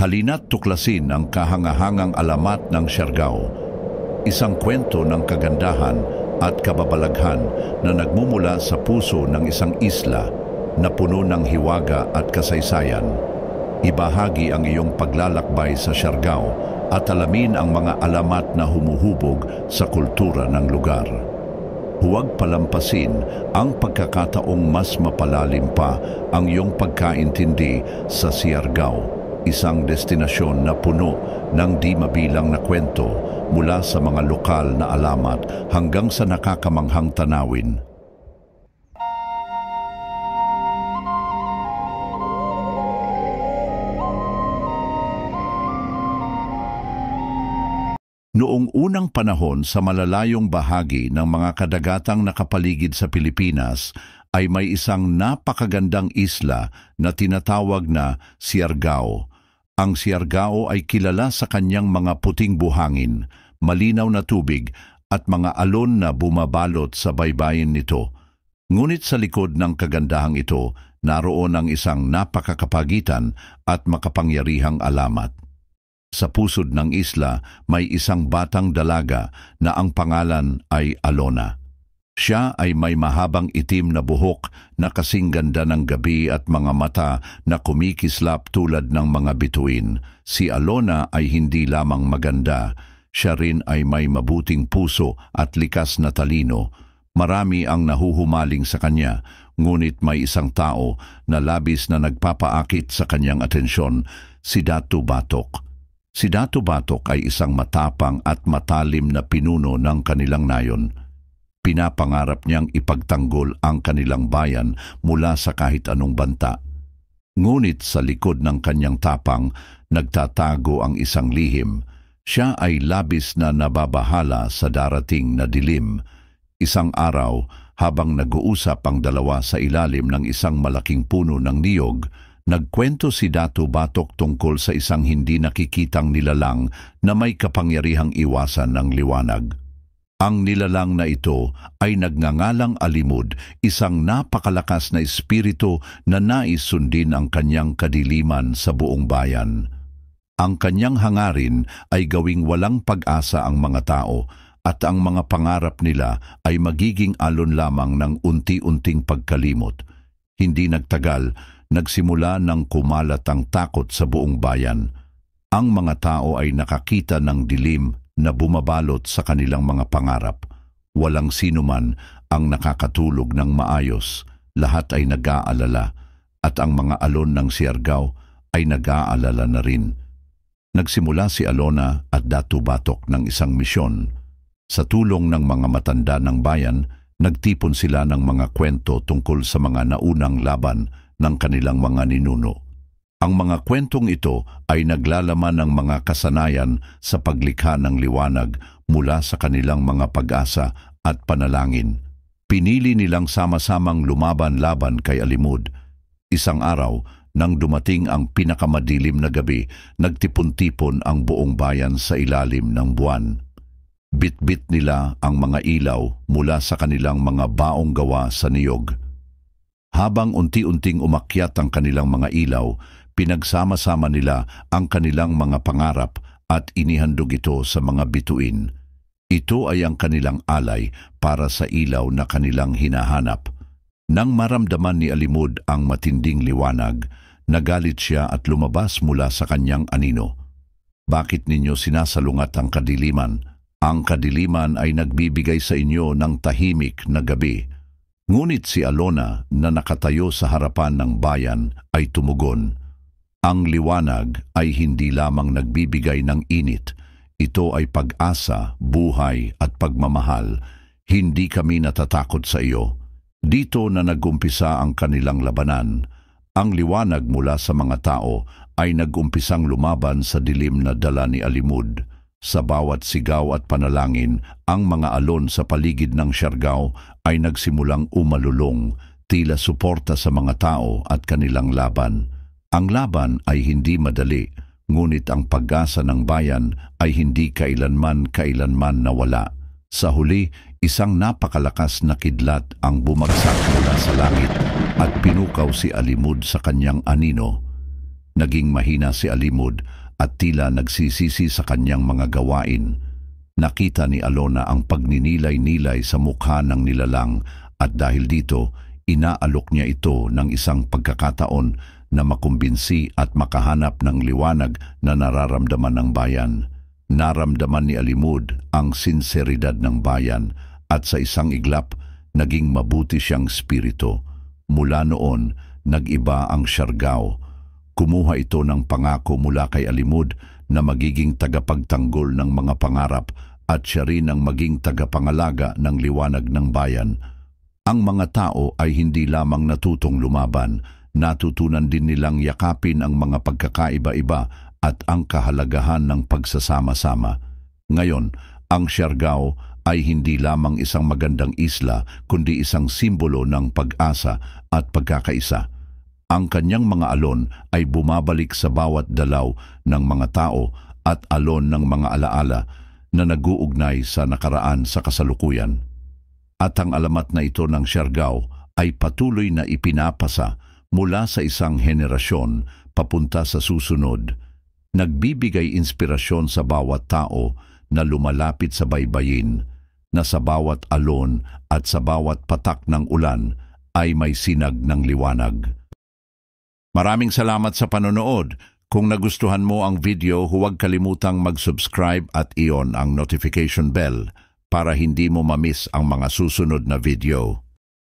Halina't tuklasin ang kahangahangang alamat ng Siargao, isang kwento ng kagandahan at kababalaghan na nagmumula sa puso ng isang isla na puno ng hiwaga at kasaysayan. Ibahagi ang iyong paglalakbay sa Siargao at alamin ang mga alamat na humuhubog sa kultura ng lugar. Huwag palampasin ang pagkakataong mas mapalalim pa ang iyong pagkaintindi sa Siargao, isang destinasyon na puno ng di mabilang na kwento mula sa mga lokal na alamat hanggang sa nakakamanghang tanawin. Noong unang panahon sa malalayong bahagi ng mga kadagatang nakapaligid sa Pilipinas ay may isang napakagandang isla na tinatawag na Siargao. Ang Siargao ay kilala sa kanyang mga puting buhangin, malinaw na tubig at mga alon na bumabalot sa baybayin nito. Ngunit sa likod ng kagandahang ito, naroon ang isang napakakapagitan at makapangyarihang alamat. Sa pusod ng isla may isang batang dalaga na ang pangalan ay Alona. Siya ay may mahabang itim na buhok na kasing ganda ng gabi at mga mata na kumikislap tulad ng mga bituin. Si Alona ay hindi lamang maganda, siya rin ay may mabuting puso at likas na talino. Marami ang nahuhumaling sa kanya, ngunit may isang tao na labis na nagpapaakit sa kanyang atensyon, si Datu Batok. Si Datu Batok ay isang matapang at matalim na pinuno ng kanilang nayon. Pinapangarap niyang ipagtanggol ang kanilang bayan mula sa kahit anong banta. Ngunit sa likod ng kanyang tapang, nagtatago ang isang lihim. Siya ay labis na nababahala sa darating na dilim. Isang araw, habang nag-uusap ang dalawa sa ilalim ng isang malaking puno ng niyog, nagkwento si Datu Batok tungkol sa isang hindi nakikitang nilalang na may kapangyarihang iwasan ng liwanag. Ang nilalang na ito ay nagngangalang Alimud, isang napakalakas na espiritu na nais sundin ang kanyang kadiliman sa buong bayan. Ang kanyang hangarin ay gawing walang pag-asa ang mga tao at ang mga pangarap nila ay magiging alon lamang ng unti-unting pagkalimot. Hindi nagtagal, nagsimula ng kumalat ang takot sa buong bayan. Ang mga tao ay nakakita ng dilim na bumabalot sa kanilang mga pangarap. Walang sinuman ang nakakatulog ng maayos. Lahat ay nag-aalala at ang mga alon ng Siargao ay nag-aalala na rin. Nagsimula si Alona at Datu Batok ng isang misyon. Sa tulong ng mga matanda ng bayan, nagtipon sila ng mga kwento tungkol sa mga naunang laban ng kanilang mga ninuno. Ang mga kwentong ito ay naglalaman ng mga kasanayan sa paglikha ng liwanag mula sa kanilang mga pag-asa at panalangin. Pinili nilang sama-samang lumaban-laban kay Alimud. Isang araw, nang dumating ang pinakamadilim na gabi, nagtipon-tipon ang buong bayan sa ilalim ng buwan. Bit-bit nila ang mga ilaw mula sa kanilang mga baong gawa sa niyog. Habang unti-unting umakyat ang kanilang mga ilaw, pinagsama-sama nila ang kanilang mga pangarap at inihandog ito sa mga bituin. Ito ay ang kanilang alay para sa ilaw na kanilang hinahanap. Nang maramdaman ni Alimud ang matinding liwanag, nagalit siya at lumabas mula sa kanyang anino. Bakit ninyo sinasalungat ang kadiliman? Ang kadiliman ay nagbibigay sa inyo ng tahimik na gabi. Ngunit si Alona na nakatayo sa harapan ng bayan ay tumugon. Ang liwanag ay hindi lamang nagbibigay ng init. Ito ay pag-asa, buhay at pagmamahal. Hindi kami natatakot sa iyo. Dito na nag-umpisa ang kanilang labanan. Ang liwanag mula sa mga tao ay nag-umpisang lumaban sa dilim na dala ni Alimud. Sa bawat sigaw at panalangin, ang mga alon sa paligid ng Siargao ay nagsimulang umalulong, tila suporta sa mga tao at kanilang laban. Ang laban ay hindi madali, ngunit ang pag-asa ng bayan ay hindi kailanman nawala. Sa huli, isang napakalakas na kidlat ang bumagsak mula sa langit at pinukaw si Alimud sa kanyang anino. Naging mahina si Alimud at tila nagsisisi sa kanyang mga gawain. Nakita ni Alona ang pagninilay-nilay sa mukha ng nilalang at dahil dito, inaalok niya ito ng isang pagkakataon na makumbinsi at makahanap ng liwanag na nararamdaman ng bayan. Naramdaman ni Alimud ang sinseridad ng bayan at sa isang iglap, naging mabuti siyang spirito. Mula noon, nag-iba ang Siargao. Kumuha ito ng pangako mula kay Alimud na magiging tagapagtanggol ng mga pangarap at siya rin ang maging tagapangalaga ng liwanag ng bayan. Ang mga tao ay hindi lamang natutong lumaban, natutunan din nilang yakapin ang mga pagkakaiba-iba at ang kahalagahan ng pagsasama-sama. Ngayon, ang Siargao ay hindi lamang isang magandang isla kundi isang simbolo ng pag-asa at pagkakaisa. Ang kanyang mga alon ay bumabalik sa bawat dalaw ng mga tao at alon ng mga alaala na nag-uugnay sa nakaraan sa kasalukuyan. At ang alamat na ito ng Siargao ay patuloy na ipinapasa mula sa isang henerasyon papunta sa susunod, nagbibigay inspirasyon sa bawat tao na lumalapit sa baybayin, na sa bawat alon at sa bawat patak ng ulan ay may sinag ng liwanag. Maraming salamat sa panonood. Kung nagustuhan mo ang video, huwag kalimutang mag-subscribe at i-on ang notification bell para hindi mo ma-miss ang mga susunod na video.